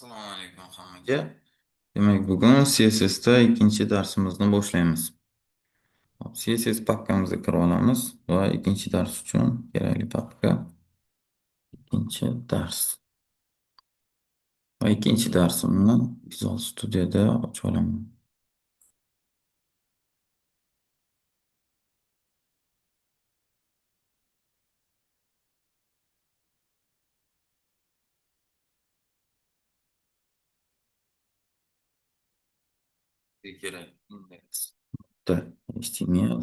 Assalomu alaykum hammaga. Demak, bugun CSSda ikkinchi darsimizni boshlaymiz. Hop, CSS papkamizga kirib olamiz va ikkinchi dars uchun kerakli papka ikkinchi dars. Va ikkinchi darsimni Visual Studio'da ochib olaman. Kerak index. HTML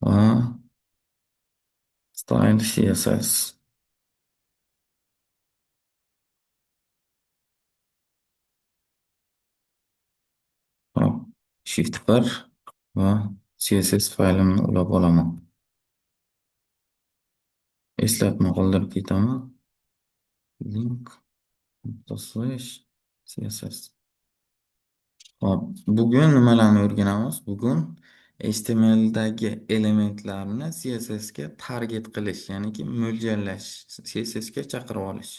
va style CSS. Hop, Shift 1 va CSS faylimni ulab olaman. Eslatma qoldirib ketaman. Link slash CSS. Hop, bugun nimalarni o'rganamiz? Bugun HTMLdagi elementlarni CSSga target qilish, ya'niki mo'ljallash, CSSga chaqirib olish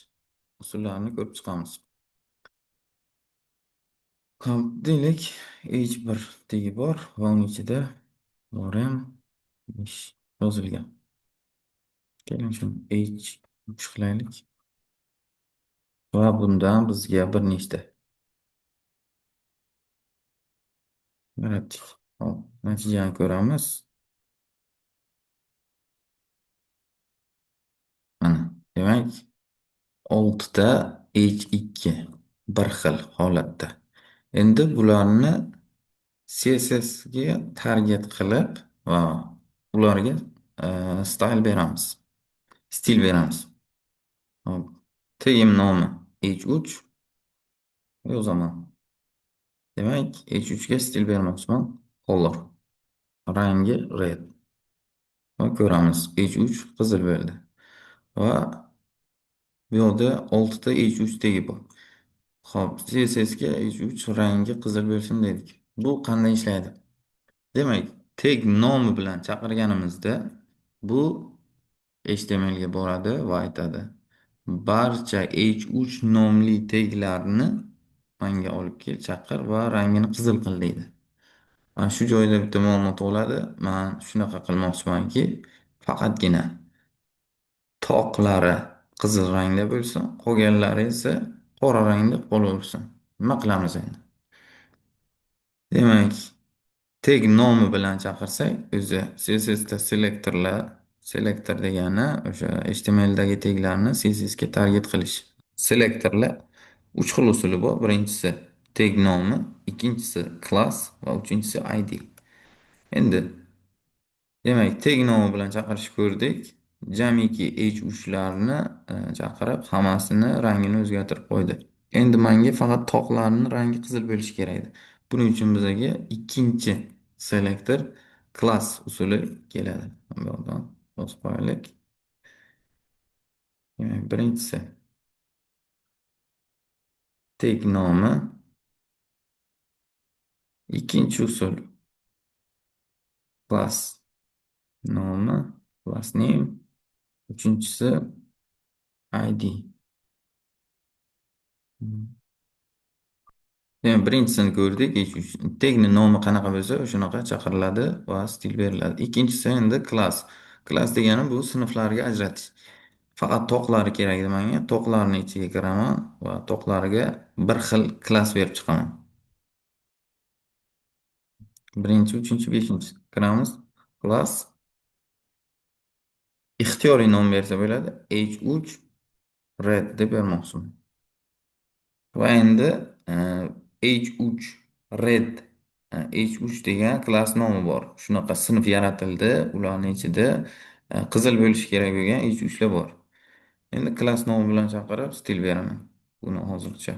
usullarini ko'rib chiqamiz. Hop, deylik, H1 tegi bor va uning ichida lorem ish yozilgan. Keling, shuni H3 qilaylik va bundan bizga bir nechta yaratdik. Hop, natijani ko'ramiz. Mana, demak, 6 H2 bir xil holatda. Endi bularni CSS ga target qilib va ularga style beramiz. Stil beramiz. Hop. Tagim nomi H3 yozaman. Demak, H3 ga stil bermoqchiman. Color. Rangi red. Va ko'ramiz, H3 qizil bo'ldi. Va bu yerda 6 ta H3 tegi bor. Xo'p, CSSga H3 rangi qizil bo'lsin dedik. Bu qanday ishlaydi? Demak, tag nomi bilan chaqirganimizda bu HTML ga boradi va aytadi: barcha H3 nomli taglarni menga olib kel, chaqir va rangini qizil qil deydi. Mana shu joyda bitta ma'lumot bo'ladi. Men shunaqa qilmoqchimanki, faqatgina toqlari qizil rangda bo'lsin, qolganlari esa qora rangda qolaversin. Nima qilamiz endi? Demak, tag nomi bilan chaqirsak, o'zi CSSda selektor degani o'sha HTMLdagi taglarni CSSga target qilish. Selektorlar uch xil usuli bor. Birinchisi tag nomi, ikkinchisi class va uchinchisi ID. Endi demak, tag nomi bilan chaqirishni ko'rdik. Jamiki h3larni chaqirib, hammasini rangini o'zgartirib qo'ydi. Endi menga faqat toqlarning rangi qizil bo'lishi kerak edi. Buning uchun bizga ikkinchi selektor class usuli keladi. Bu yerdan bosib qo'yaylik. Demak, birinchisi tag nomi, ikkinchi usul class nomi, class name, uchinchisi ID. Demak, birinchisini ko'rdik. Tagning nomi qanaqa bo'lsa, shunaqa chaqiriladi va stil beriladi. Ikkinchisi endi class. Class degani bu sinflarga ajratish. Faqat toqlari kerak edi menga. Toqlarning ichiga kiraman va toqlariga bir xil klass berib chiqaman. Birinchi, uchinchi, beshinchi kiramiz. Class ixtiyoriy nom bersa bo'ladi. H3 red deb bermoqchiman. Va endi H3 red, H3 degan klass nomi bor. Shunaqa sinf yaratildi. Ularning ichida qizil bo'lishi kerak bo'lgan H3lar bor. Endi klass nomi bilan chaqirib stil beraman. Buni hozircha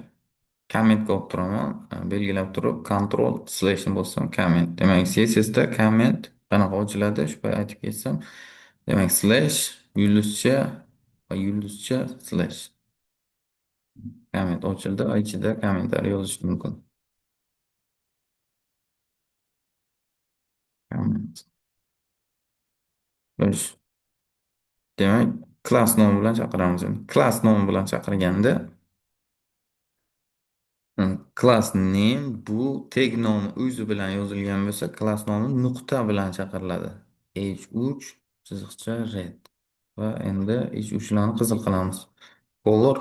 kommentga olib turaman. Belgilab turib, Ctrl slashni bossam komment. Demak, CSSda komment qanaqa ochiladi? Shu payt aytib ketsam. Demak, slash yulduzcha va yulduzcha slash. Komment ochildi va ichida kommentariy yozish mumkin. Komment. Biz demak, klass nomi bilan chaqiramiz endi. Klass nomi bilan chaqirganda Class name bu tag nomi o'zi bilan yozilgan bo'lsa, class nomi nuqta bilan chaqiriladi. H3 chiziqcha red. Va endi H3larni qizil qilamiz. Color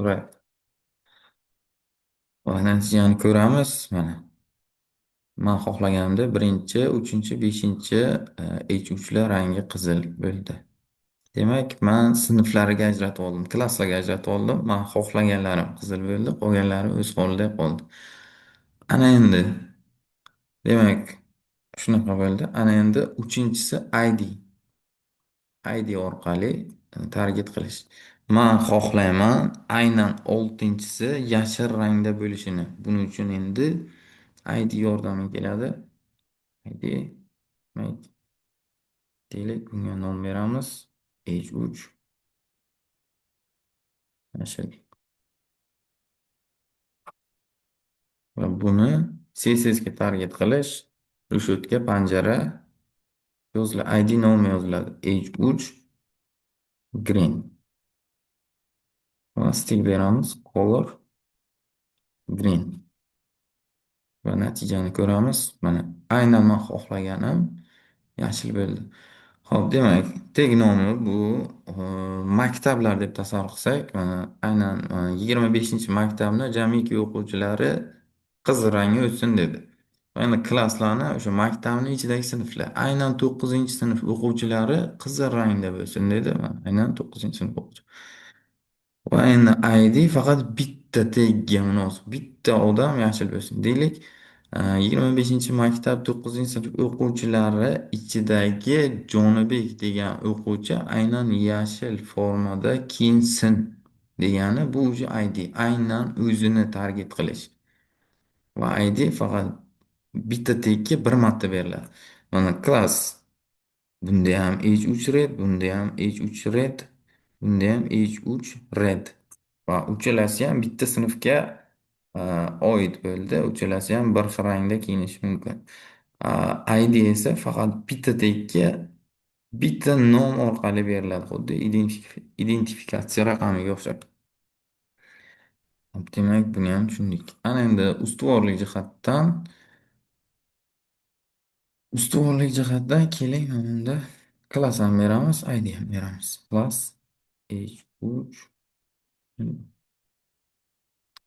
red. Va natijani ko'ramiz. Mana. Men xohlaganimda birinchi, uchinchi, beshinchi H3lar rangi qizil bo'ldi. Demak, men sinflarga ajratib oldim, klasslarga ajratib oldim. Men xohlaganlarim qizil bo'ldi, qolganlari o'z holida qoldi. Ana endi, demak, shunaqa bo'ldi. Ana endi uchinchisi ID. ID orqali target qilish. Men xohlayman aynan oltinchisi yashil rangda bo'lishini. Buning uchun endi ID yordamga keladi. ID, make, deylik, bunga nom beramiz. H3 yashil. Va buni CSSga target qilish, rushotka panjara yoziladi, ID nomi yoziladi. H3 green. Va stil beramiz, color green. Va natijani ko'ramiz. Mana aynan men xohlaganim yashil bo'ldi. Xo'p, demak, tag nomi bu maktablar deb tasavvur qilsak, mana aynan 25-maktabni jamiki o'quvchilari qizil rangga o'tsin dedi. Va endi klasslarni o'sha maktabning ichidagi sinflar, aynan 9-sinf o'quvchilari qizil rangda bo'lsin dedi. Mana aynan 9-sinf o'quvchi. Va endi ID faqat bitta tegga munosib, bitta odam yashil bo'lsin deylik. 25-maktab 9-sinf o'quvchilari ichidagi Jonibek degan o'quvchi aynan yashil formada kiyinsin degani bu o'sha ID, aynan o'zini target qilish. Va ID faqat bitta tekka bir marta beriladi. Mana klass, bunda ham H3 red, bunda ham H3 red, bunda ham H3 red. Va uchalasi ham bitta sinfga oid bo'ldi. Uchalasi ham bir xil rangda kiyinishi mumkin. ID esa faqat bitta tekka bitta nom orqali beriladi, xuddi identifikatsiya raqamiga o'xshab. Demak, buni ham tushundik. Ana endi ustuvorlik jihatdan keling, mana bunda klass ham beramiz, ID ham beramiz. Class H3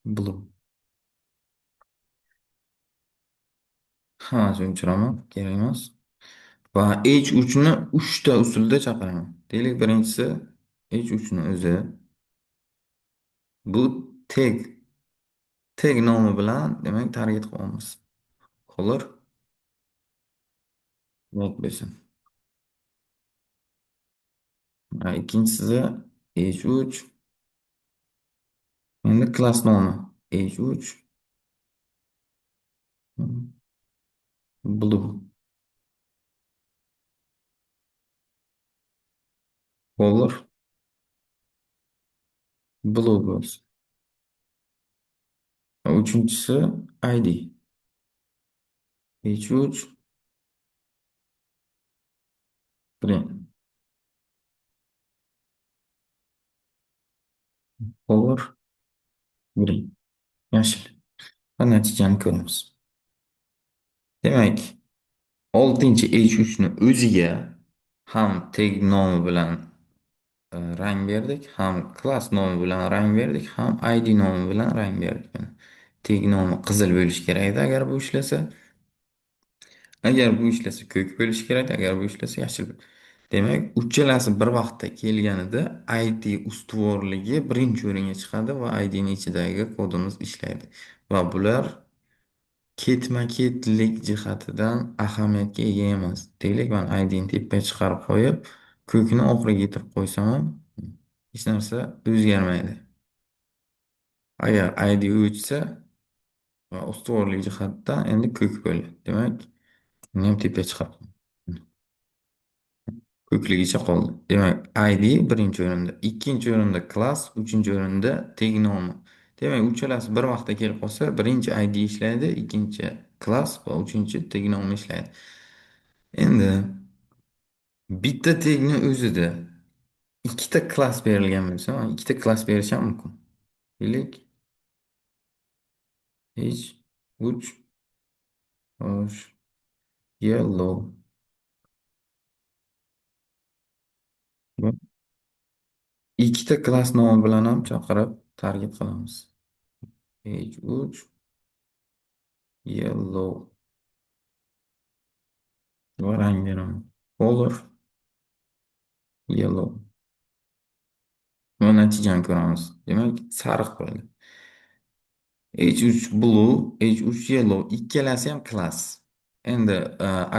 blue. Hammasini o'chiraman, kerak emas. Va H3 ni 3 ta usulda chaqiraman. Deylik, birinchisi H3 ni o'zi. Bu tag nomi bilan, demak, target qilamiz. Color red bo'lsin. Va ikkinchisi H3. Endi klass nomi H3 blue. Color blue bo'lsin. Va uchinchisi ID H3 green. Color green. Yashil. Va natijani ko'ramiz. Demak, 6-H3 ni o'ziga ham tag nomi bilan rang berdik, ham klass nomi bilan rang berdik, ham ID nomi bilan rang berdik. Tag nomi qizil bo'lishi kerak edi agar bu ishlasa. Agar bu ishlasa ko'k bo'lishi kerak, agar bu ishlasa yashil. Demak, uchalasi bir vaqtda kelganida ID ustuvorligi birinchi o'ringa chiqadi va ID ning ichidagi kodimiz ishlaydi. Va bular ketma-ketlik jihatidan ahamiyatga ega emas. Deylik, men ID ni tepaga chiqarib qo'yib, ko'kni oxiriga yetirib qo'ysam ham hech narsa o'zgarmaydi. Agar ID o'chsa va ustuvorlik jihatdan endi ko'k bo'ldi. Demak, uni ham tepaga chiqarib ko'kligicha qoldi. Demak, ID birinchi o'rinda, ikkinchi o'rinda klass, uchinchi o'rinda tag nomi. Demak, uchalasi bir vaqtda kelib qolsa, birinchi ID ishlaydi, ikkinchi klass va uchinchi tag nomi ishlaydi. Endi bitta tagni o'zida ikkita klass berilgan bo'lsa, ikkita klass berish ham mumkin. Deylik, H uch xo'sh yellow. Bu ikkita klass nomi bilan ham chaqirib targib qilamiz. H uch yellow va rang beraman. Color yellow va natijani ko'ramiz. Demak, sariq bo'ldi. H3 blue, H3 yellow ikkalasi ham class. Endi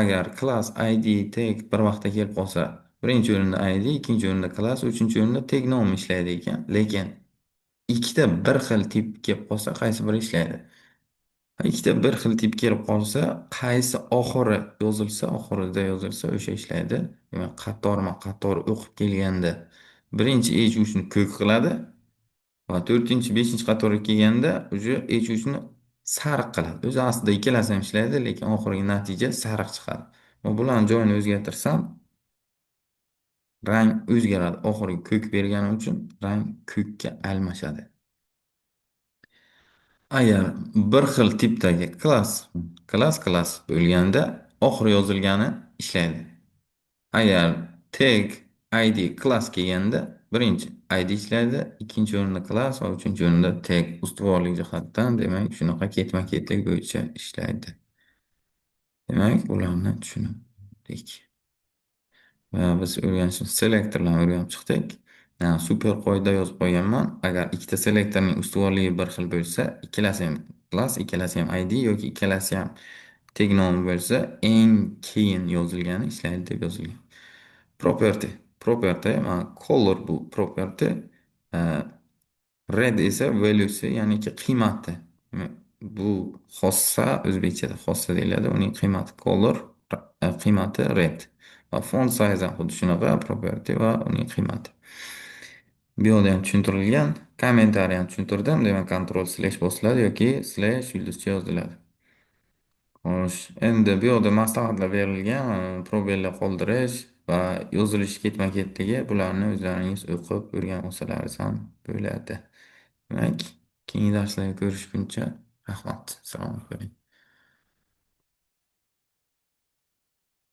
agar class ID tag bir vaqtda kelib qolsa, birinchi o'rinda ID, ikkinchi o'rinda class, uchinchi o'rinda tag nomi ishlaydi ekan. Lekin ikkita bir xil tip kelib qolsa, qaysi biri ishlaydi? Ikkita bir xil tip kelib qolsa, qaysi oxirida yozilsa o'sha ishlaydi. Demak, qatorma-qator o'qib kelganda birinchi H3 ni ko'k qiladi. Va to'rtinchi, beshinchi qatorga kelganda уже H3 ni sariq qiladi. O'zi aslida ikkalasi ham ishlaydi, lekin oxirgi natija sariq chiqadi. Va bularni joyini o'zgartirsam, rang o'zgaradi. Oxirgi ko'k berganim uchun rang ko'kka almashadi. Agar bir xil tipdagi klass bo'lganda oxiri yozilgani ishlaydi. Agar tag ID class kelganda birinchi ID ishlaydi, ikkinchi o'rinda class va uchinchi o'rinda tag ustuvorlik jihatdan, demak, shunaqa ketma-ketlik bo'yicha ishlaydi. Demak, ularni tushundik. Va biz o'rganishimiz selektorlarni o'rganib chiqdik. Super qoida yozib qo'yganman. Agar ikkita selektorning ustuvorligi bir xil bo'lsa, ikkalasi ham class, ikkalasi ham ID yoki ikkalasi ham tag nomi bo'lsa, eng keyin yozilgani ishlaydi deb yozilgan. Property. Property, color bu property. eh, Red esa valuesi, ya'niki qiymati. Bu xossa, o'zbekchada xossa deyiladi. Uning qiymati color, qiymati red. Va font size ham xuddi shunaqa, property va uning qiymati. Bu yoqda ham tushuntirilgan. Kommentariy ham tushuntirdim. Demak, Ctrl slash bosiladi yoki slash yulduzcha yoziladi. Xo'sh, endi bu yoqda maslahatlar berilgan, probellar qoldirish va yozilish ketma-ketligi, bularni o'zlaringiz o'qib o'rganib olsalaringiz ham bo'ladi. Demak, keyingi darslarda ko'rishguncha rahmat. Assalomu alaykum.